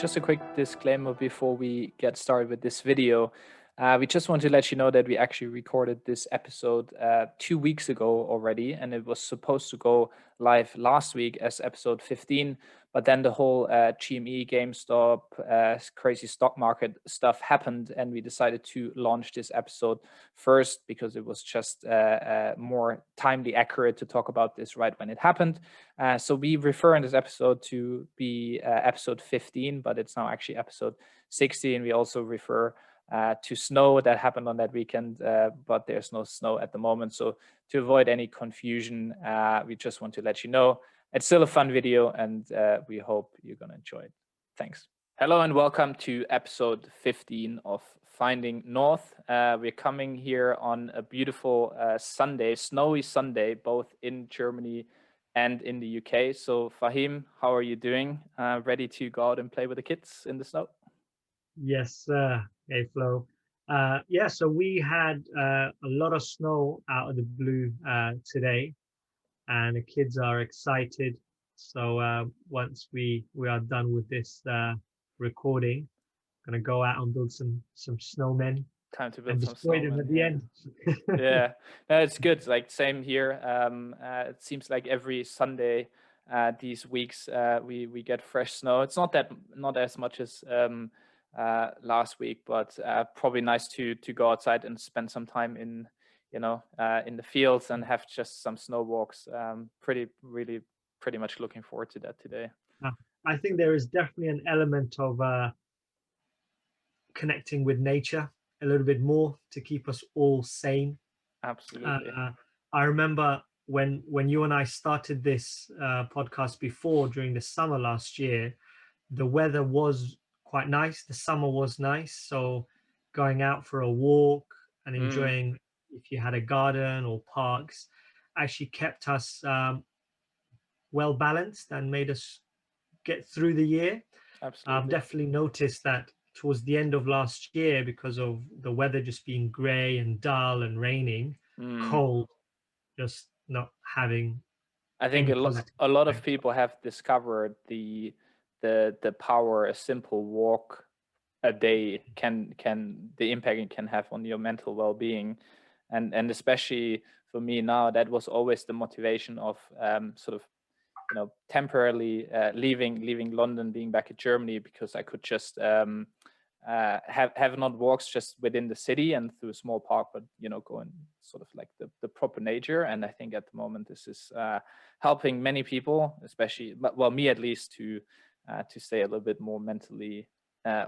just a quick disclaimer before we get started with this video. We just want to let you know that we actually recorded this episode 2 weeks ago already, and it was supposed to go live last week as episode 15. But then the whole GME, GameStop, crazy stock market stuff happened, and we decided to launch this episode first because it was just more timely accurate to talk about this right when it happened. So we refer in this episode to be episode 15, but it's now actually episode 16. We also refer to snow that happened on that weekend, but there's no snow at the moment. So to avoid any confusion, we just want to let you know it's still a fun video, and we hope you're going to enjoy it. Thanks. Hello and welcome to episode 15 of Finding North. We're coming here on a beautiful Sunday, snowy Sunday, both in Germany and in the UK. So Fahim, how are you doing? Ready to go out and play with the kids in the snow? Yes, hey Flo. So we had a lot of snow out of the blue today, and the kids are excited. So once we are done with this recording, gonna go out and build some snowmen Time to and build some destroy them snowmen. at the Yeah. end. Yeah, no, it's good. Like same here. It seems like every Sunday these weeks we get fresh snow. It's not as much as last week, but probably nice to go outside and spend some time in in the fields and have just some snow walks. Pretty much looking forward to that today. I think there is definitely an element of connecting with nature a little bit more to keep us all sane. Absolutely. I remember when you and I started this podcast before during the summer last year, the weather was quite nice. The summer was nice, so going out for a walk and enjoying, if you had a garden or parks, actually kept us well balanced and made us get through the year. I've Absolutely. definitely noticed that towards the end of last year, because of the weather just being grey and dull and raining, cold, just not having I think any positive a lot of effect. people have discovered the power a simple walk a day can the impact it can have on your mental well-being, and especially for me now, that was always the motivation of sort of temporarily leaving London, being back in Germany, because I could just have not walks just within the city and through a small park, but go in sort of like the proper nature. And I think at the moment this is helping many people, especially, well, me at least, to stay a little bit more mentally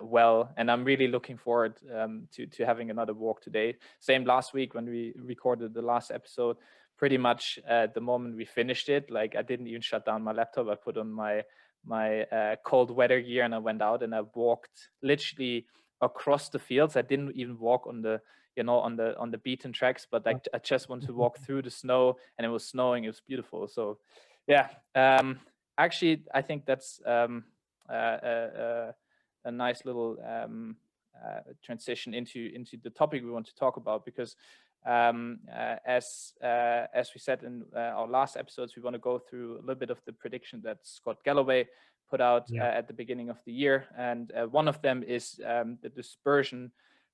well. And I'm really looking forward to having another walk today. Same last week when we recorded the last episode. Pretty much the moment we finished it, like I didn't even shut down my laptop. I put on my cold weather gear and I went out and I walked literally across the fields. I didn't even walk on the on the beaten tracks, but I just want to walk through the snow, and it was snowing. It was beautiful. So yeah, actually I think that's a nice little transition into the topic we want to talk about, because as we said in our last episodes, we want to go through a little bit of the prediction that Scott Galloway put out at the beginning of the year, and one of them is the dispersion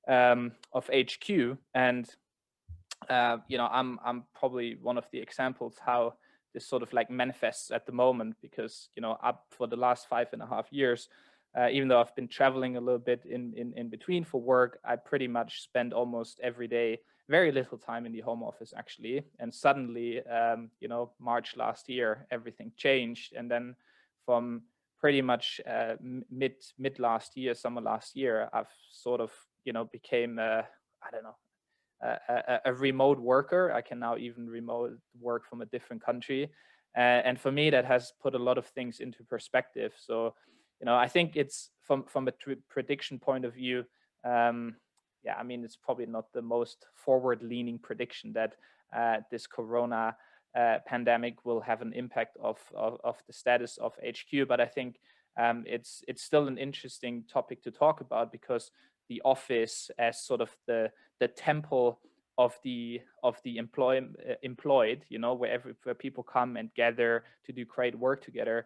of HQ. And I'm probably one of the examples how this sort of like manifests at the moment, because up for the last 5.5 years, even though I've been traveling a little bit in between for work, I pretty much spend almost every day very little time in the home office, actually. And suddenly, March last year, everything changed. And then from pretty much mid last year, summer last year, I've sort of, became, I don't know, a remote worker. I can now even remote work from a different country. And for me, that has put a lot of things into perspective. So, I think it's from a prediction point of view, I mean, it's probably not the most forward-leaning prediction that this corona pandemic will have an impact of the status of HQ. But I think it's still an interesting topic to talk about, because the office, as sort of the temple of the employed, where people come and gather to do great work together,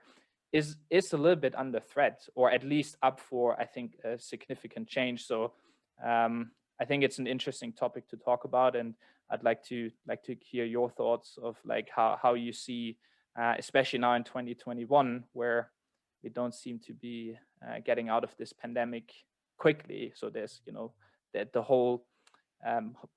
is a little bit under threat, or at least up for, I think, a significant change. So I think it's an interesting topic to talk about, and I'd like to hear your thoughts of like how you see, especially now in 2021, where we don't seem to be getting out of this pandemic quickly. So there's, you know, that the whole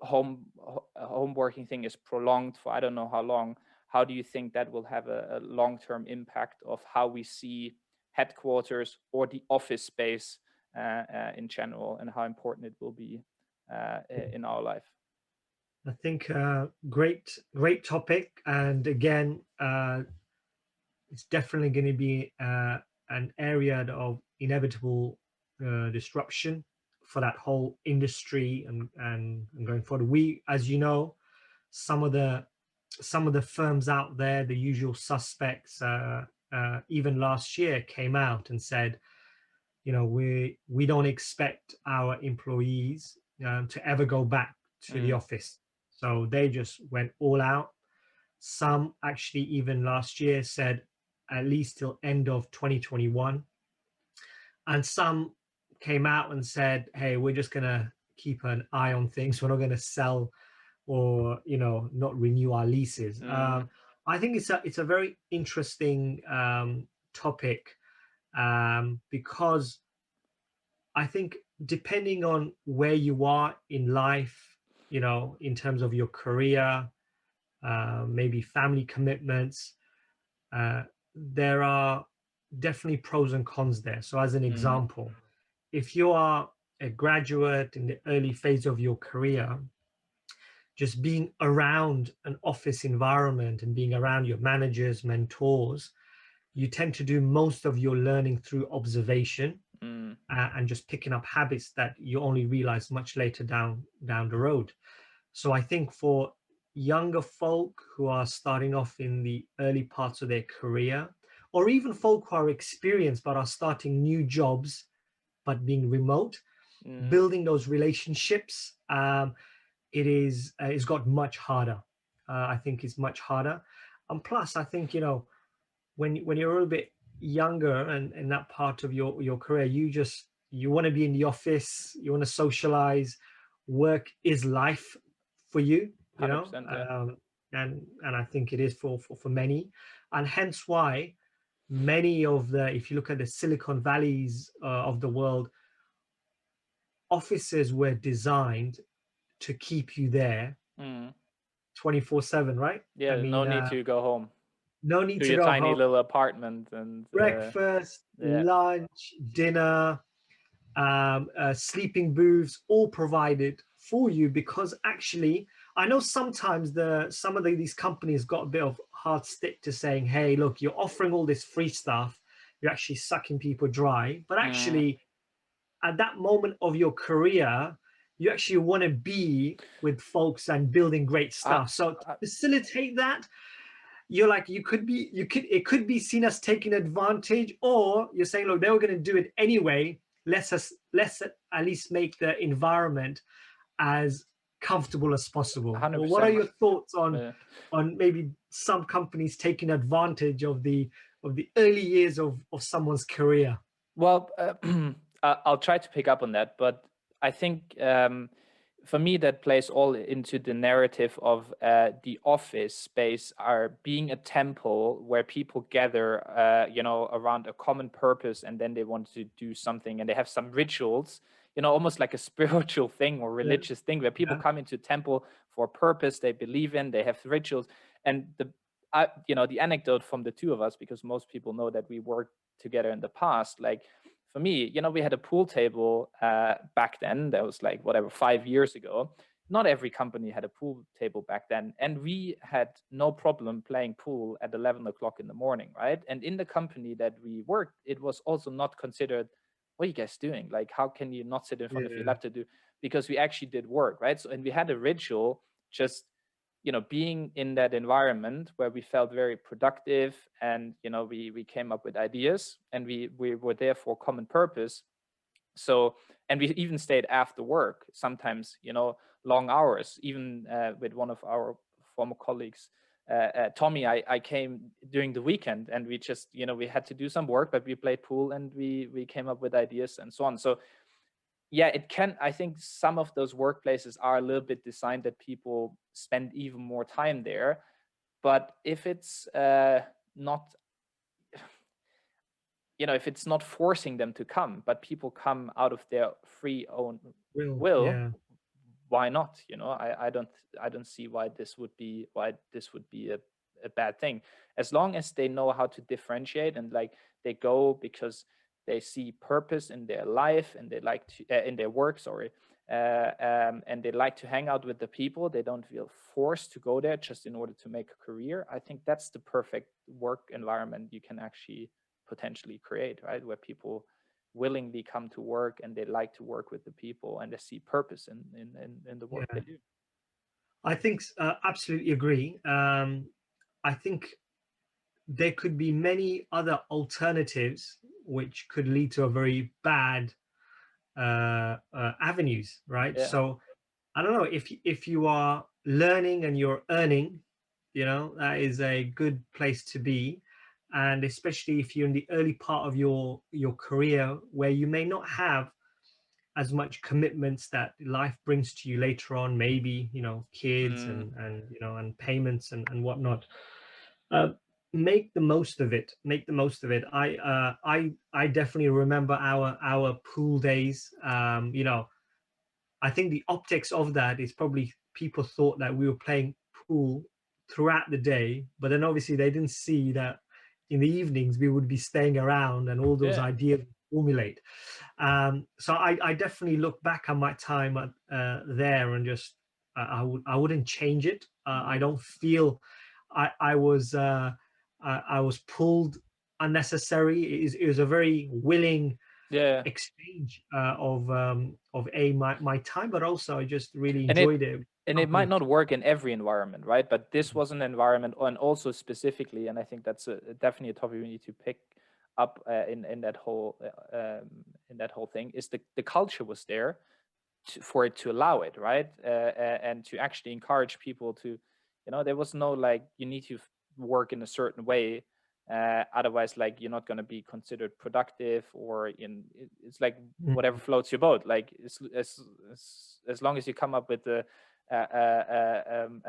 home working thing is prolonged for I don't know how long. How do you think that will have a long-term impact of how we see headquarters or the office space in general, and how important it will be in our life? I think great topic, and again, it's definitely going to be an area of inevitable disruption for that whole industry, and going forward. We, as you know, some of the firms out there, the usual suspects, even last year came out and said, you know, we don't expect our employees to ever go back to the office. So they just went all out. Some actually even last year said at least till end of 2021. And some came out and said, hey, we're just going to keep an eye on things. We're not going to sell or, you know, not renew our leases. I think it's a very interesting topic, because I think depending on where you are in life, you know, in terms of your career, maybe family commitments, there are definitely pros and cons there. So as an example, if you are a graduate in the early phase of your career, just being around an office environment and being around your managers, mentors, you tend to do most of your learning through observation, and just picking up habits that you only realize much later down the road. So I think for younger folk who are starting off in the early parts of their career, or even folk who are experienced but are starting new jobs but being remote, building those relationships, it's got much harder. I think it's much harder. And plus, I think, you know, when you're a little bit younger and in that part of your career, you want to be in the office, you want to socialize. Work is life for you, you know, yeah. and I think it is for many, and hence why many of if you look at the Silicon Valleys of the world, offices were designed to keep you there 24/7, right? Yeah, I mean, no need to go home. no need To to your go tiny home. little apartment and Breakfast, yeah. lunch, dinner, sleeping booths, all provided for you. Because actually, I know sometimes some of these companies got a bit of hard stick to saying, hey, look, you're offering all this free stuff, you're actually sucking people dry. But actually, at that moment of your career, you actually want to be with folks and building great stuff. So to facilitate that, you're like, it could be seen as taking advantage, or you're saying, look, they were going to do it anyway. Let's at least make the environment as comfortable as possible. 100%. Well, what are your thoughts on maybe some companies taking advantage of the early years of someone's career? Well, I'll try to pick up on that, but I think for me that plays all into the narrative of the office space are being a temple where people gather, you know, around a common purpose, and then they want to do something, and they have some rituals, you know, almost like a spiritual thing or religious thing, where people come into a temple for a purpose they believe in. They have rituals, and you know, the anecdote from the two of us, because most people know that we worked together in the past, like for me, you know, we had a pool table back then. That was like whatever 5 years ago. Not every company had a pool table back then, and we had no problem playing pool at 11 o'clock in the morning, right? And in the company that we worked, it was also not considered, what are you guys doing? Like, how can you not sit in front of your laptop to do? Because we actually did work, right? So, and we had a ritual, just, you know, being in that environment where we felt very productive, and, you know, we came up with ideas, and we were there for common purpose. So, and we even stayed after work, sometimes, you know, long hours, even with one of our former colleagues Tommy, I came during the weekend, and we just, we had to do some work, but we played pool, and we came up with ideas and so on. So yeah, I think some of those workplaces are a little bit designed that people spend even more time there. But if it's not, if it's not forcing them to come, but people come out of their free own will, Yeah. why not? I don't see why this would be a bad thing, as long as they know how to differentiate, and like they go because they see purpose in their life, and they like to in their work, sorry, and they like to hang out with the people. They don't feel forced to go there just in order to make a career. I think that's the perfect work environment you can actually potentially create, right? Where people willingly come to work, and they like to work with the people, and they see purpose in the work Yeah. they do. I think absolutely agree. I think there could be many other alternatives which could lead to a very bad avenues, right? Yeah. So I don't know, if you are learning and you're earning, that is a good place to be. And especially if you're in the early part of your career, where you may not have as much commitments that life brings to you later on, maybe kids Mm, and payments and whatnot. uh, Make the most of it. Make the most of it. I definitely remember our pool days. I think the optics of that is probably people thought that we were playing pool throughout the day, but then obviously they didn't see that in the evenings we would be staying around and all those yeah. ideas formulate. So I definitely look back on my time there, and just I wouldn't change it. I Mm, don't feel I was pulled unnecessary. It was a very willing yeah. exchange of my time, but also I just really And enjoyed it. it might Company. not work in every environment, right? But this was an environment, and also specifically, and I think that's definitely a topic we need to pick up in that whole thing, is the culture was there for it to allow it, right? And to actually encourage people to, there was no like you need to work in a certain way, otherwise like you're not going to be considered productive, or it's like Mm. whatever floats your boat. Like as long as you come up with an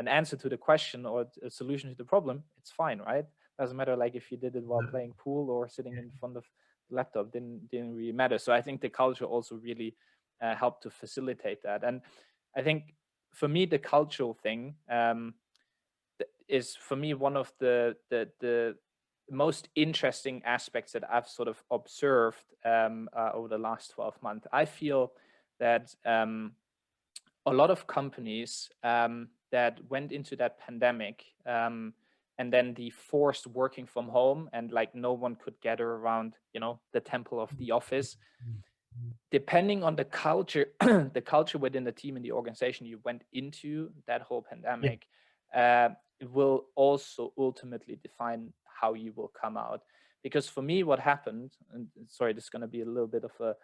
answer to the question, or a solution to the problem, it's fine, right? Doesn't matter like if you did it while playing pool or sitting in front of the laptop, didn't really matter. So I think the culture also really help to facilitate that. And I think for me, the cultural thing is for me one of the most interesting aspects that I've sort of observed over the last 12 months. I feel that a lot of companies that went into that pandemic, and then the forced working from home, and like no one could gather around, the temple of the office, depending on the culture, the culture within the team and the organization you went into that whole Yeah, pandemic, it will also ultimately define how you will come out. Because for me, what happened, and sorry, this is going to be a little bit of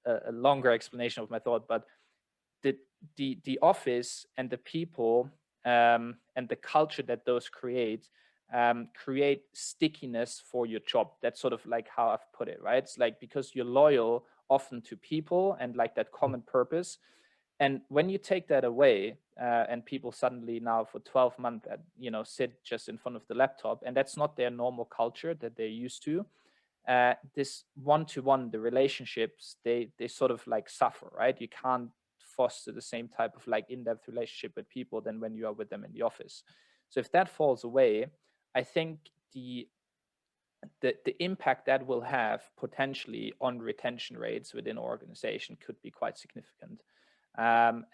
a longer explanation of my thought, but the the office and the people, and the culture that those create stickiness for your job. That's sort of like how I've put it, right? It's like because you're loyal often to people and like that common purpose. And when you take that away, and people suddenly now for 12 months, sit just in front of the laptop, and that's not their normal culture that they're used to, this one-to-one, the relationships, they sort of like suffer, right? You can't foster the same type of like in-depth relationship with people than when you are with them in the office. So if that falls away, I think the impact that will have potentially on retention rates within an organization could be quite significant. And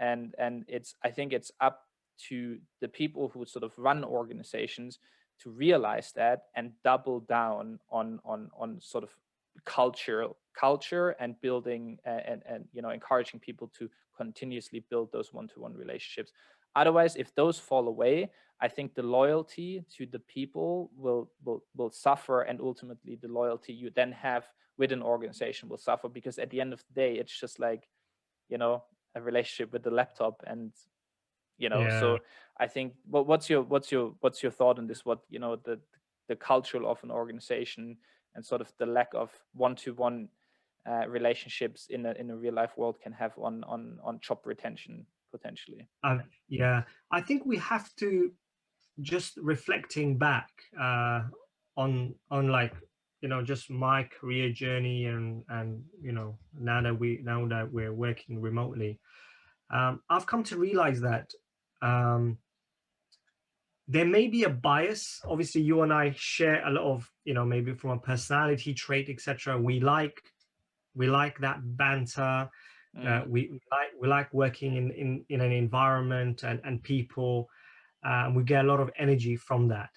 I think it's up to the people who sort of run organizations to realize that and double down on sort of culture and building and encouraging people to continuously build those one-to-one relationships. Otherwise, if those fall away, I think the loyalty to the people will suffer, and ultimately the loyalty you then have with an organization will suffer, because at the end of the day, it's just like, a relationship with the laptop. And yeah, so I think what's your thought on this? What, the culture of an organization and sort of the lack of one-to-one relationships in a real life world can have on job retention potentially. Yeah, I think we have to, just reflecting back on like, just my career journey, and now that we're working remotely, I've come to realize that there may be a bias. Obviously, you and I share a lot of, maybe from a personality trait, etc. We like that banter. We like working in an environment and people. We get a lot of energy from that.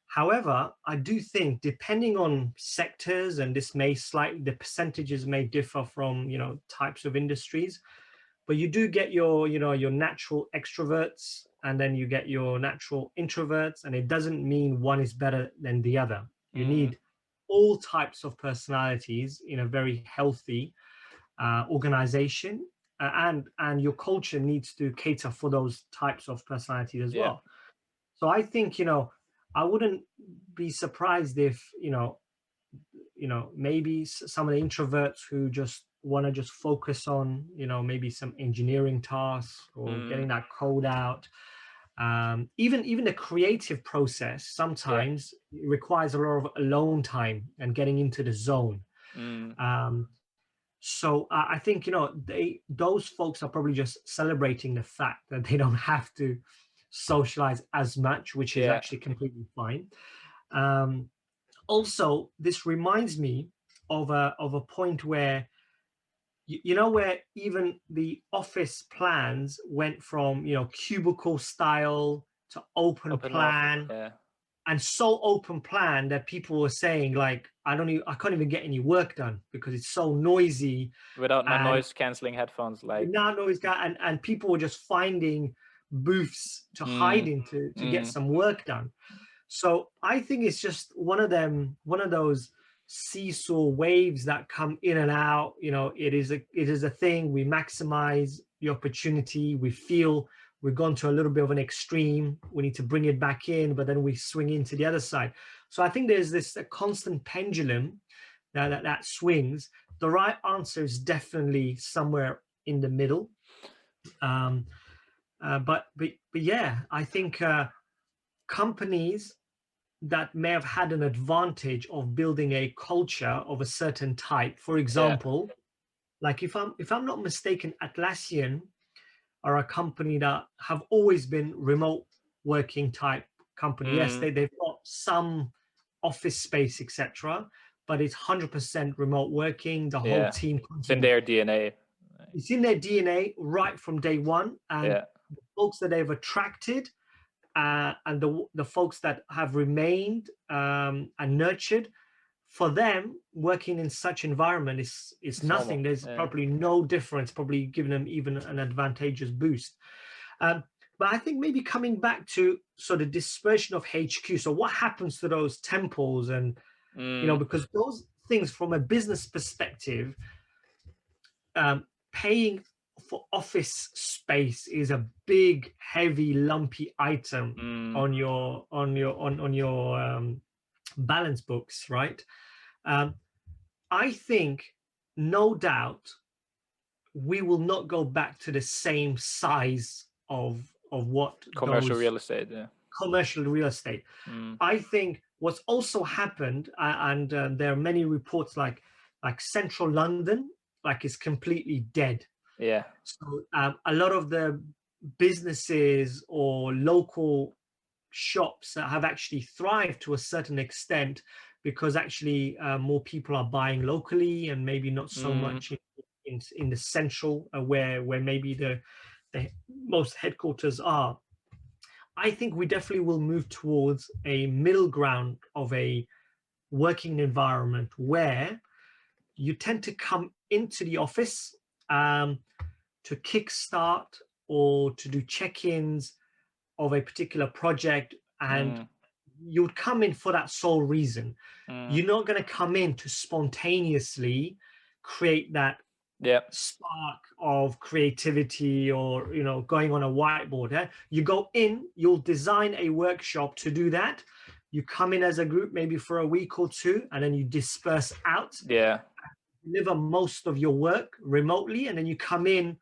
However, I do think, depending on sectors, and the percentages may differ from, types of industries, but you do get your natural extroverts, and then you get your natural introverts, and it doesn't mean one is better than the other. You need all types of personalities in a very healthy organization, and your culture needs to cater for those types of personalities as well. So I think, I wouldn't be surprised if, maybe some of the introverts who just want to just focus on, maybe some engineering tasks or getting that code out. Even the creative process sometimes requires a lot of alone time and getting into the zone. So I think, those folks are probably just celebrating the fact that they don't have to socialize as much, which is actually completely fine. Also, this reminds me of a point where, where even the office plans went from, cubicle style to open plan. And so open plan that people were saying, like, I can't even get any work done because it's so noisy. Without my noise canceling headphones, and people were just finding booths to hide into to get some work done. So I think it's just one of those seesaw waves that come in and out. It is a thing. We maximize the opportunity. We feel we've gone to a little bit of an extreme. We need to bring it back in, but then we swing into the other side. So I think there's a constant pendulum that swings. The right answer is definitely somewhere in the middle. But yeah, I think companies that may have had an advantage of building a culture of a certain type, for example, like if I'm not mistaken, Atlassian are a company that have always been remote working type company. Yes, they've got some office space, etc., but it's 100% remote working. The whole team, it's in their DNA. It's in their DNA right from day one. And the folks that they've attracted and the folks that have remained and nurtured, for them, working in such environment is nothing. There's probably no difference, probably giving them even an advantageous boost. But I think maybe coming back to sort of dispersion of HQ. So what happens to those temples? And, because those things from a business perspective, paying for office space is a big, heavy, lumpy item on your balance books, right? I think, no doubt, we will not go back to the same size of what commercial real estate. Commercial real estate. I think what's also happened, and there are many reports like central London, like, is completely dead. So a lot of the businesses or local shops that have actually thrived to a certain extent because actually more people are buying locally and maybe not so much in the central where maybe the most headquarters are. I think we definitely will move towards a middle ground of a working environment where you tend to come into the office to kickstart or to do check-ins of a particular project, and you would come in for that sole reason. You're not going to come in to spontaneously create that Yeah. spark of creativity, or going on a whiteboard. You go in, you'll design a workshop to do that. You come in as a group maybe for a week or two, and then you disperse out, Yeah. deliver most of your work remotely, and then you come in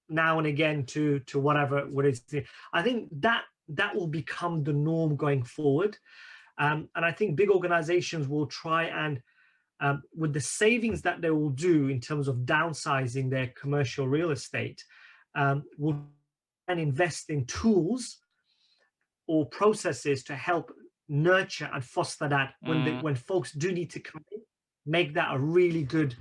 now and again to whatever what is. I think that will become the norm going forward. And I think big organizations will try and, with the savings that they will do in terms of downsizing their commercial real estate, will and invest in tools or processes to help nurture and foster that when folks do need to come in, make that a really good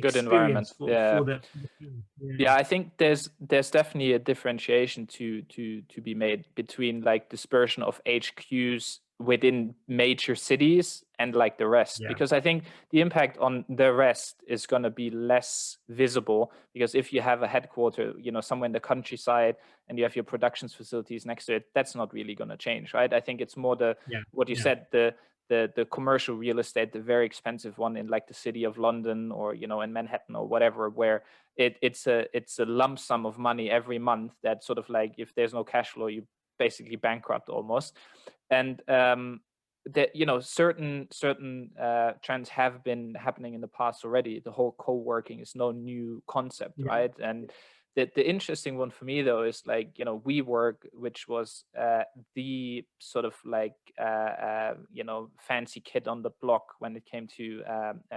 Good environment. experience Yeah. for the team. Yeah, I think there's definitely a differentiation to be made between like dispersion of HQs within major cities and like the rest, Yeah. because I think the impact on the rest is going to be less visible, because if you have a headquarter, somewhere in the countryside, and you have your productions facilities next to it, that's not really going to change, right? I think it's more what you said, the commercial real estate, the very expensive one in like the city of London, or in Manhattan or whatever, where it's a lump sum of money every month that sort of like, if there's no cash flow, you basically bankrupt almost. And that certain trends have been happening in the past already. The whole co-working is no new concept, right? And the interesting one for me though is like, WeWork, which was the sort of like fancy kid on the block when it came to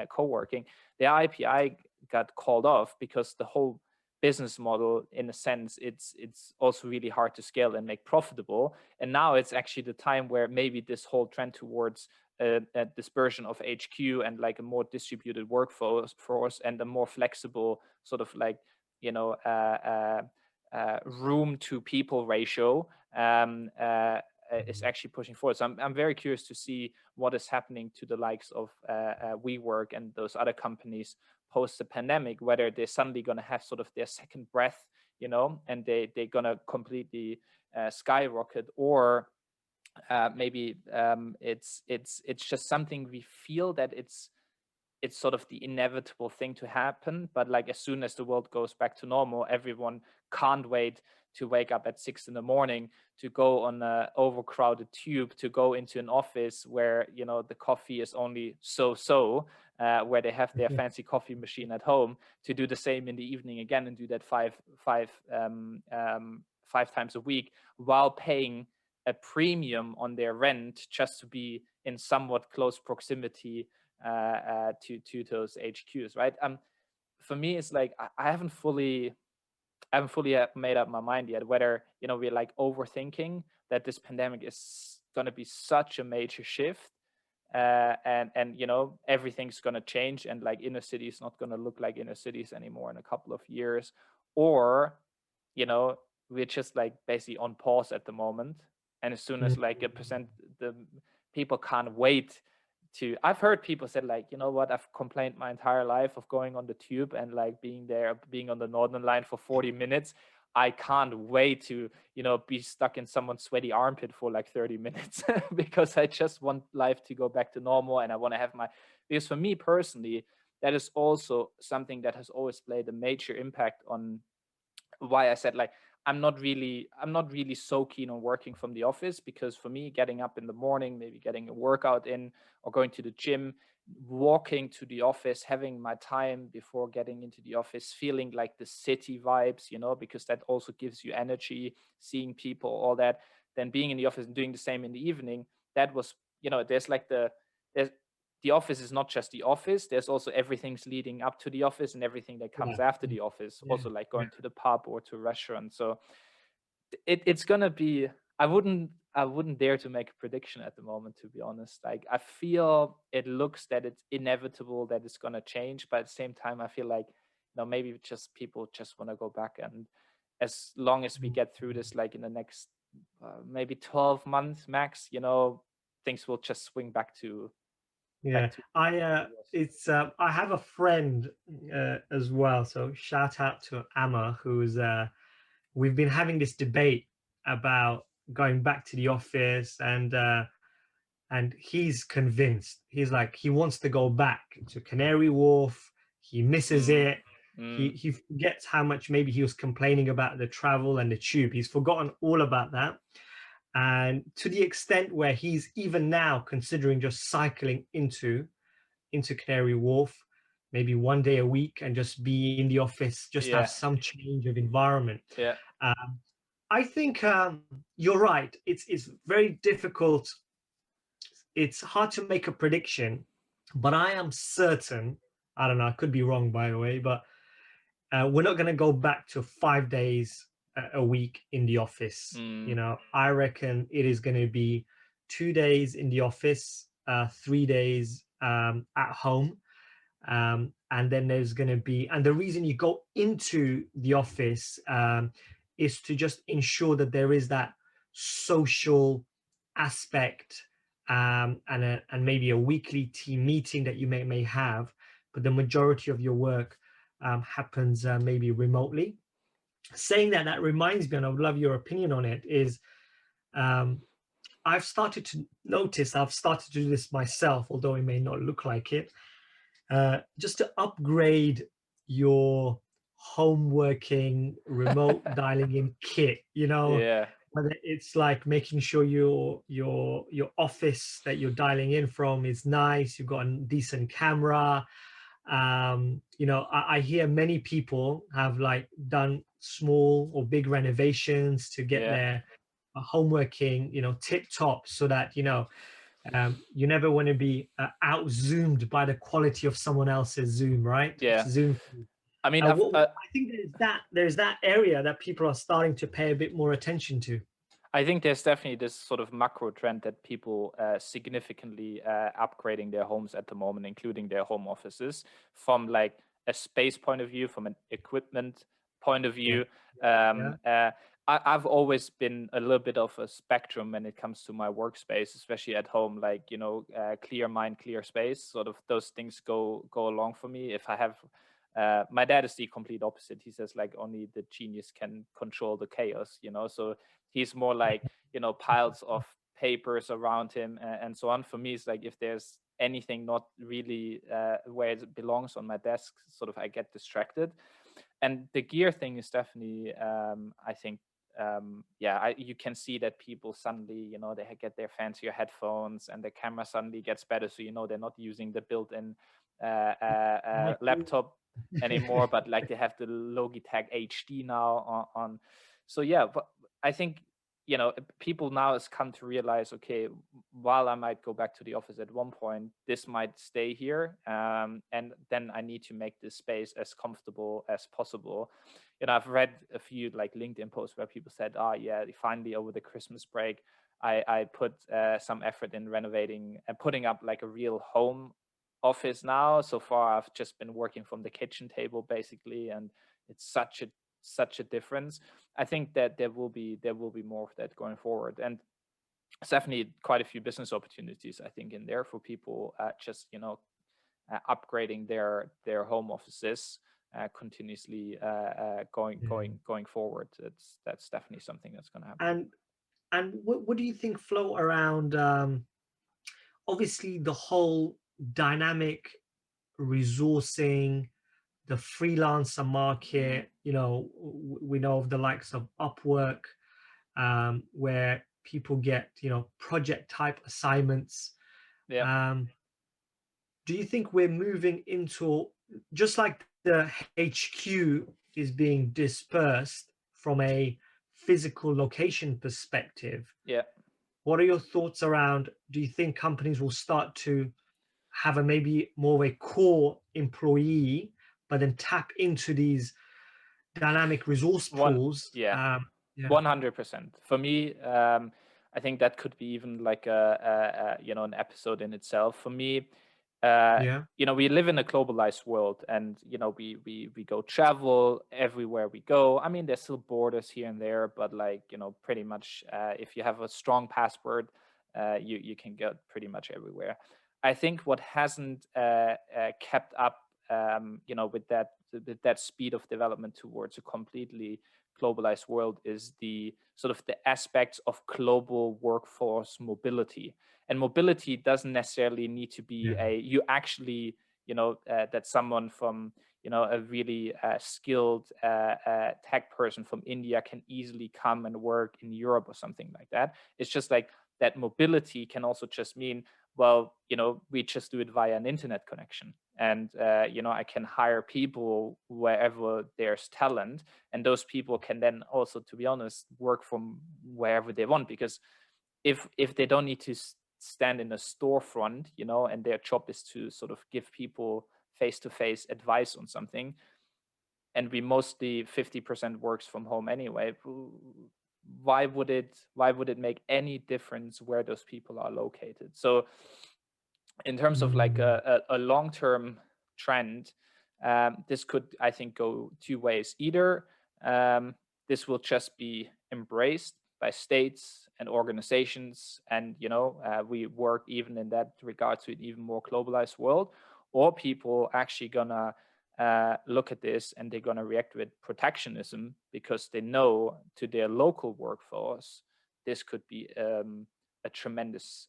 co-working. The IPI got called off because the whole business model, in a sense, it's also really hard to scale and make profitable. And now it's actually the time where maybe this whole trend towards a dispersion of HQ and like a more distributed workforce and a more flexible sort of like room to people ratio is actually pushing forward. So I'm very curious to see what is happening to the likes of WeWork and those other companies post the pandemic, whether they're suddenly going to have sort of their second breath, and they're going to completely skyrocket, or maybe it's just something we feel that it's sort of the inevitable thing to happen. But like, as soon as the world goes back to normal, everyone can't wait to wake up at 6 a.m. to go on a overcrowded tube, to go into an office where, the coffee is only where they have their fancy coffee machine at home, to do the same in the evening again, and do that five times a week, while paying a premium on their rent just to be in somewhat close proximity to those HQs, right? For me, it's like I haven't fully made up my mind yet whether we're like overthinking that this pandemic is going to be such a major shift, and everything's going to change, and like inner city is not going to look like inner cities anymore in a couple of years, or we're just like basically on pause at the moment, and as soon as like the people can't wait to. I've heard people say like, what, I've complained my entire life of going on the tube and like being on the Northern Line for 40 minutes. I can't wait to, be stuck in someone's sweaty armpit for like 30 minutes because I just want life to go back to normal, and I want to have because for me personally, that is also something that has always played a major impact on why I said like, I'm not really so keen on working from the office, because for me, getting up in the morning, maybe getting a workout in, or going to the gym, walking to the office, having my time before getting into the office, feeling like the city vibes, because that also gives you energy, seeing people, all that. Then being in the office and doing the same in the evening, that was, there's like the office is not just the office. There's also everything's leading up to the office and everything that comes after the office. Also like going to the pub or to a restaurant. So it's gonna be. I wouldn't dare to make a prediction at the moment, to be honest. Like, I feel it looks that it's inevitable that it's gonna change, but at the same time, I feel like maybe just people just want to go back, and as long as we get through this, like in the next maybe 12 months max, things will just swing back to. I have a friend as well, so shout out to Amma, who's we've been having this debate about going back to the office, and he's convinced. He's like, he wants to go back to Canary Wharf. He misses it. He forgets how much maybe he was complaining about the travel and the tube. He's forgotten all about that. And to the extent where he's even now considering just cycling into Canary Wharf, maybe one day a week, and just be in the office, just have some change of environment. Yeah. I think you're right. It's very difficult. It's hard to make a prediction, but I am certain. I don't know. I could be wrong, by the way, but we're not going to go back to 5 days a week in the office. You know, I reckon it is going to be 2 days in the office, 3 days at home. And then there's going to be, and the reason you go into the office is to just ensure that there is that social aspect, and maybe a weekly team meeting that you may have, but the majority of your work happens maybe remotely. Saying that, that reminds me, and I would love your opinion on it, is I've started to notice, I've started to do this myself, although it may not look like it, just to upgrade your home working, remote dialing in kit, you know, whether it's like making sure your office that you're dialing in from is nice, you've got a decent camera. You know, I hear many people have like done small or big renovations to get their home working, you know, tip top, so that, you know, you never want to be out zoomed by the quality of someone else's Zoom, right? Yeah. Zoom. I mean, I think there's that area that people are starting to pay a bit more attention to. I think there's definitely this sort of macro trend that people significantly upgrading their homes at the moment, including their home offices, from like a space point of view, from an equipment point of view. I've always been a little bit of a spectrum when it comes to my workspace, especially at home. Like, you know, clear mind, clear space. Sort of those things go along for me. If I have my dad is the complete opposite. He says like only the genius can control the chaos, you know. So he's more like, you know, piles of papers around him and so on. For me, it's like if there's anything not really where it belongs on my desk, sort of I get distracted. And the gear thing is definitely, I think, you can see that people suddenly, you know, they get their fancier headphones and the camera suddenly gets better. So, you know, they're not using the built-in laptop anymore, but like they have the Logitech HD now on. So yeah, but I think, you know, people now has come to realize, okay, while I might go back to the office at one point, this might stay here, and then I need to make this space as comfortable as possible. You know, I've read a few like LinkedIn posts where people said, oh yeah, finally over the Christmas break, I put some effort in renovating and putting up like a real home office now. So far I've just been working from the kitchen table basically, and it's such a difference. I think that there will be more of that going forward, and it's definitely quite a few business opportunities I think in there for people just, you know, upgrading their home offices continuously going forward. That's definitely something that's going to happen. And what do you think, Flo, around obviously the whole dynamic resourcing, the freelancer market? You know, we know of the likes of Upwork, where people get, you know, project type assignments. Do you think we're moving into, just like the HQ is being dispersed from a physical location perspective? What are your thoughts around, do you think companies will start to have a maybe more of a core employee, but then tap into these dynamic resource pools? 100%. For me, I think that could be even like a you know, an episode in itself. For me, you know, we live in a globalized world, and you know, we go travel everywhere we go. I mean, there's still borders here and there, but like, you know, pretty much if you have a strong passport, you can get pretty much everywhere. I think what hasn't kept up, you know, with that speed of development towards a completely globalized world is the sort of the aspects of global workforce mobility. And mobility doesn't necessarily need to be you actually that someone from, a really skilled tech person from India can easily come and work in Europe or something like that. It's just like that mobility can also just mean, well, we just do it via an internet connection. And, I can hire people wherever there's talent. And those people can then also, to be honest, work from wherever they want. Because if they don't need to stand in a storefront, and their job is to sort of give people face-to-face advice on something, and we mostly 50% works from home anyway, why would it make any difference where those people are located? So in terms of like a long-term trend, this could, I think, go two ways. Either this will just be embraced by states and organizations, and we work even in that regard to an even more globalized world, or people actually gonna look at this and they're gonna react with protectionism, because they know to their local workforce this could be a tremendous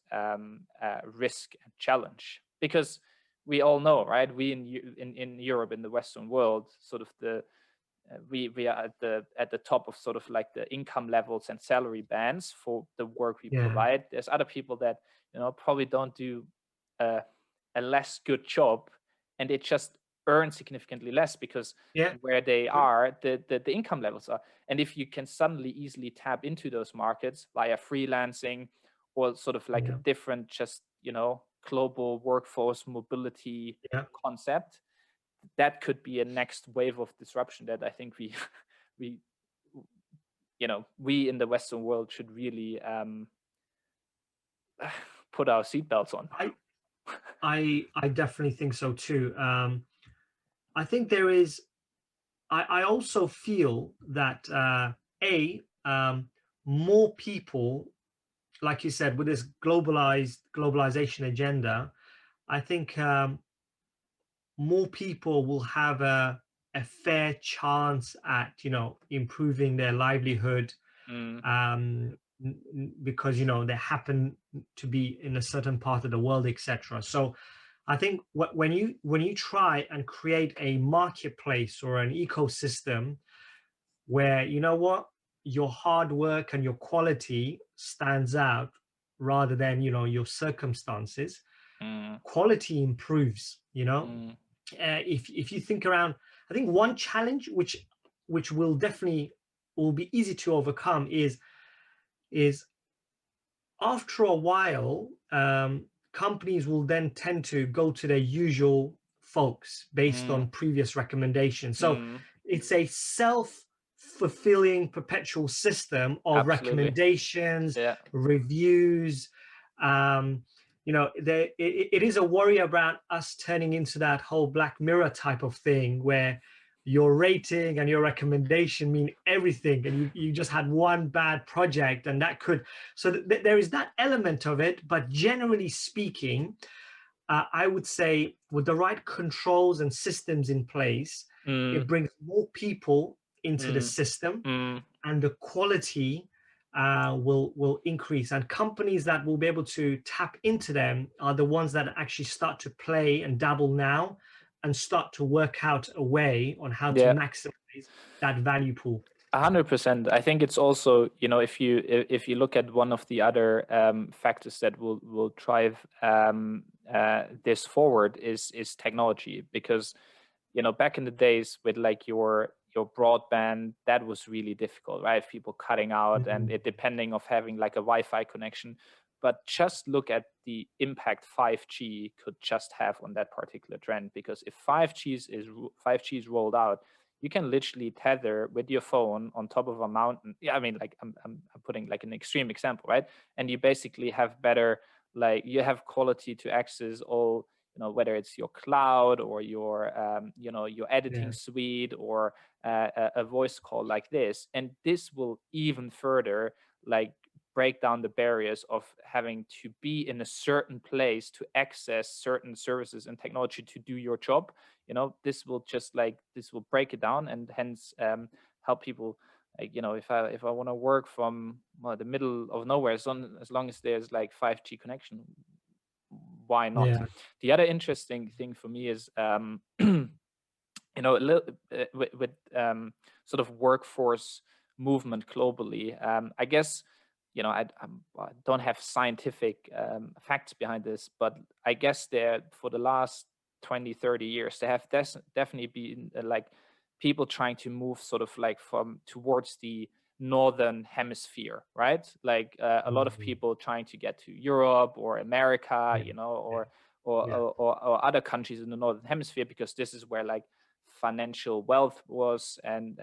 risk and challenge. Because we all know, right? We in Europe, in the Western world, sort of we are at the top of sort of like the income levels and salary bands for the work we provide. There's other people that probably don't do a less good job, and they just earn significantly less because where they are, the income levels are. And if you can suddenly easily tap into those markets via freelancing, or sort of like a different, just global workforce mobility concept, that could be a next wave of disruption that I think we we in the Western world should really put our seatbelts on. I definitely think so too. I think there is. I also feel that more people, like you said, with this globalization agenda, I think more people will have a fair chance at improving their livelihood, because they happen to be in a certain part of the world, etc. So I think when you try and create a marketplace or an ecosystem where your hard work and your quality stands out rather than your circumstances, quality improves. If you think around, I think one challenge which will be easy to overcome is after a while, companies will then tend to go to their usual folks based on previous recommendations. So it's a self-fulfilling perpetual system of recommendations, reviews. It is a worry about us turning into that whole Black Mirror type of thing where your rating and your recommendation mean everything, and you just had one bad project, and that could. So there is that element of it, but generally speaking, I would say with the right controls and systems in place, it brings more people into the system, and the quality will increase. And companies that will be able to tap into them are the ones that actually start to play and dabble now, and start to work out a way on how to maximize that value pool. 100%. I think it's also, if you look at one of the other factors that will drive this forward is technology. Because back in the days with like your broadband, that was really difficult, right? People cutting out and it depending of having like a Wi-Fi connection. But just look at the impact 5G could just have on that particular trend. Because if 5G is rolled out, you can literally tether with your phone on top of a mountain. Yeah, I mean, like I'm putting like an extreme example, right? And you basically have better, like you have quality to access all, whether it's your cloud or your your editing suite or a voice call like this. And this will even further like break down the barriers of having to be in a certain place to access certain services and technology to do your job. This will break it down, and hence help people. Like, if I want to work from the middle of nowhere, as long as there's like 5G connection, why not? Yeah. The other interesting thing for me is, you know, a little with sort of workforce movement globally. I guess, you know, I don't have scientific facts behind this, but I guess there for the last 20, 30 years, there have definitely been like people trying to move sort of like from towards the northern hemisphere, right? Like a lot of Mhm. people trying to get to Europe or America, Yeah. you know, Yeah. or, Yeah. or other countries in the northern hemisphere, because this is where like financial wealth was, and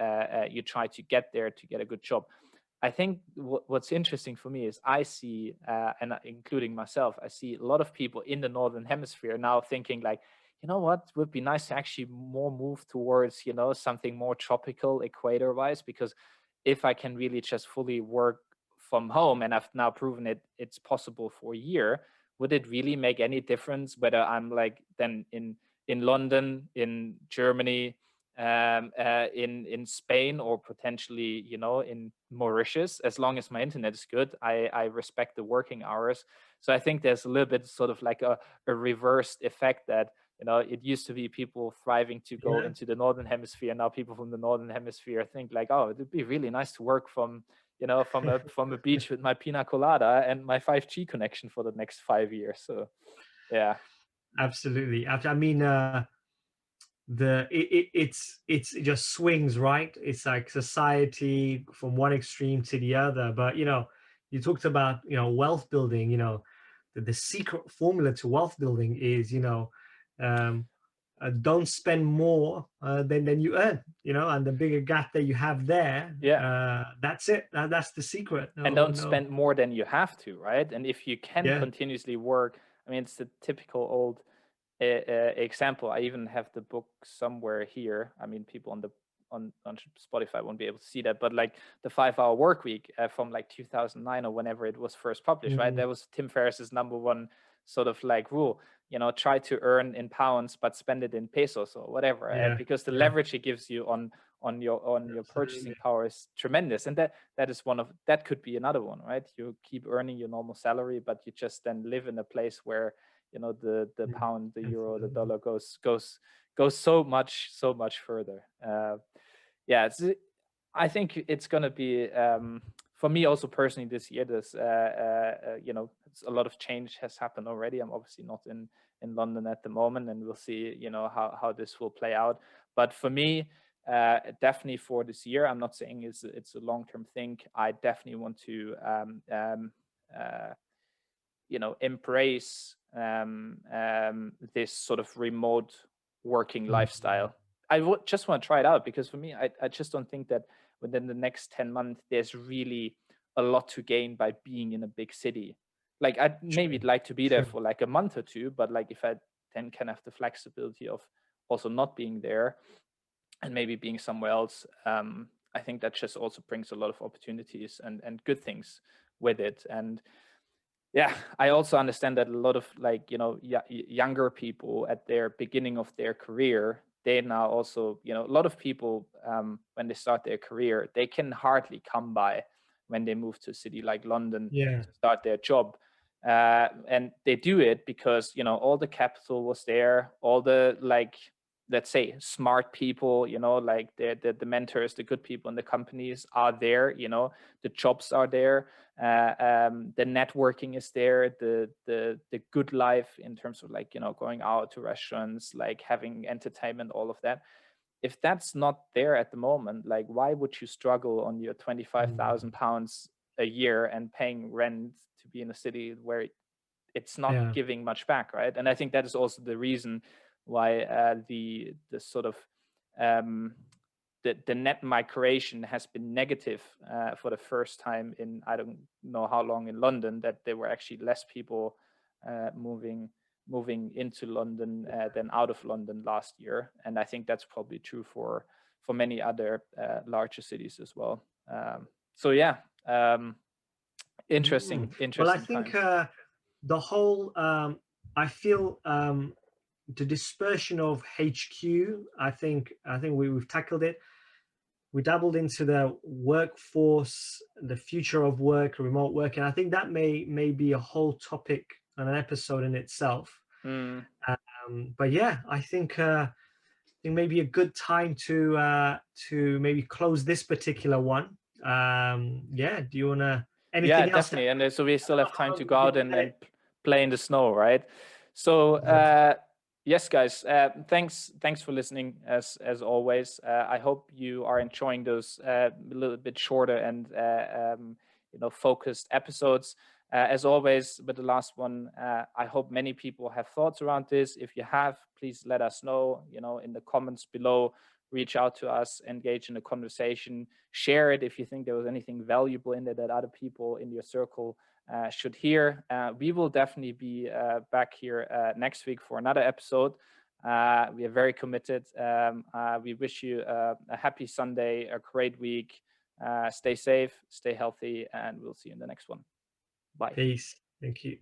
you try to get there to get a good job. I think what's interesting for me is I see, and including myself, I see a lot of people in the northern hemisphere now thinking like, you know what, would be nice to actually more move towards, you know, something more tropical, equator wise, because if I can really just fully work from home, and I've now proven it's possible for a year, would it really make any difference whether I'm like then in London, in Germany, in Spain, or potentially, you know, in Mauritius? As long as my internet is good, I respect the working hours. So I think there's a little bit sort of like a reversed effect that, you know, it used to be people thriving to go Yeah. into the northern hemisphere. Now people from the northern hemisphere think like, oh, it'd be really nice to work from, you know, from a beach with my pina colada and my 5G connection for the next 5 years. So yeah. Absolutely. I mean, it just swings, right? It's like society from one extreme to the other. But you know, you talked about, you know, wealth building. You know, the secret formula to wealth building is, you know, um, don't spend more than you earn. You know, and the bigger gap that you have there, Yeah. that's it. That's the secret. And No, don't no. spend more than you have to, right? And if you can Yeah. continuously work, I mean, it's the typical old example. I even have the book somewhere here. I mean, people on the on Spotify won't be able to see that, but like the 5 hour work week from like 2009 or whenever it was first published, right? Mhm. That was Tim Ferriss's number one sort of like rule. You know, try to earn in pounds but spend it in pesos or whatever, Yeah. because the Yeah. leverage it gives you on your purchasing Absolutely. power is tremendous. And that is one of, that could be another one, right? You keep earning your normal salary, but you just then live in a place where, you know, the Yeah. pound, the euro, the Absolutely. dollar goes so much further. Yeah, I think it's going to be, for me also personally this year, there's you know, a lot of change has happened already. I'm obviously not in London at the moment, and we'll see, you know, how this will play out. But for me, definitely for this year, I'm not saying it's a long-term thing. I definitely want to uh, you know, embrace this sort of remote working Mhm. lifestyle. I would just want to try it out, because for me, I just don't think that within the next 10 months there's really a lot to gain by being in a big city. Like I'd maybe True. like to be there True. for like a month or two, but like if I then can have the flexibility of also not being there and maybe being somewhere else, I think that just also brings a lot of opportunities and good things with it. And yeah, I also understand that a lot of, like, you know, younger people at their beginning of their career, they now also, you know, a lot of people, when they start their career, they can hardly come by when they move to a city like London Yeah. to start their job. And they do it because, you know, all the capital was there, all the, like, let's say smart people, you know, like the mentors, the good people in the companies are there, you know, the jobs are there, the networking is there, the good life in terms of, like, you know, going out to restaurants, like having entertainment, all of that. If that's not there at the moment, like, why would you struggle on your 25,000 Mhm. pounds a year and paying rent to be in a city where it's not Yeah. giving much back, right? And I think that is also the reason why the sort of um, the net migration has been negative for the first time in, I don't know how long, in London, that there were actually less people moving into London than out of London last year. And I think that's probably true for many other larger cities as well. So yeah, Mm. Well, I interesting think times. the whole, I feel the dispersion of HQ. I think we've tackled it. We dabbled into the workforce, the future of work, remote work, and I think that may be a whole topic an episode in itself. Mm. But yeah, I think maybe a good time to maybe close this particular one. Yeah, do you wanna Yeah, anything else? definitely. And so we still have How time long to have go you out been at and it? play in the snow, right? So Exactly. yes, guys, thanks for listening as always. I hope you are enjoying those a little bit shorter and focused episodes. As always, with the last one, I hope many people have thoughts around this. If you have, please let us know. In the comments below. Reach out to us, engage in a conversation, share it if you think there was anything valuable in there that other people in your circle should hear. We will definitely be back here next week for another episode. We are very committed. We wish you a happy Sunday, a great week. Stay safe, stay healthy, and we'll see you in the next one. Bye. Peace. Thank you.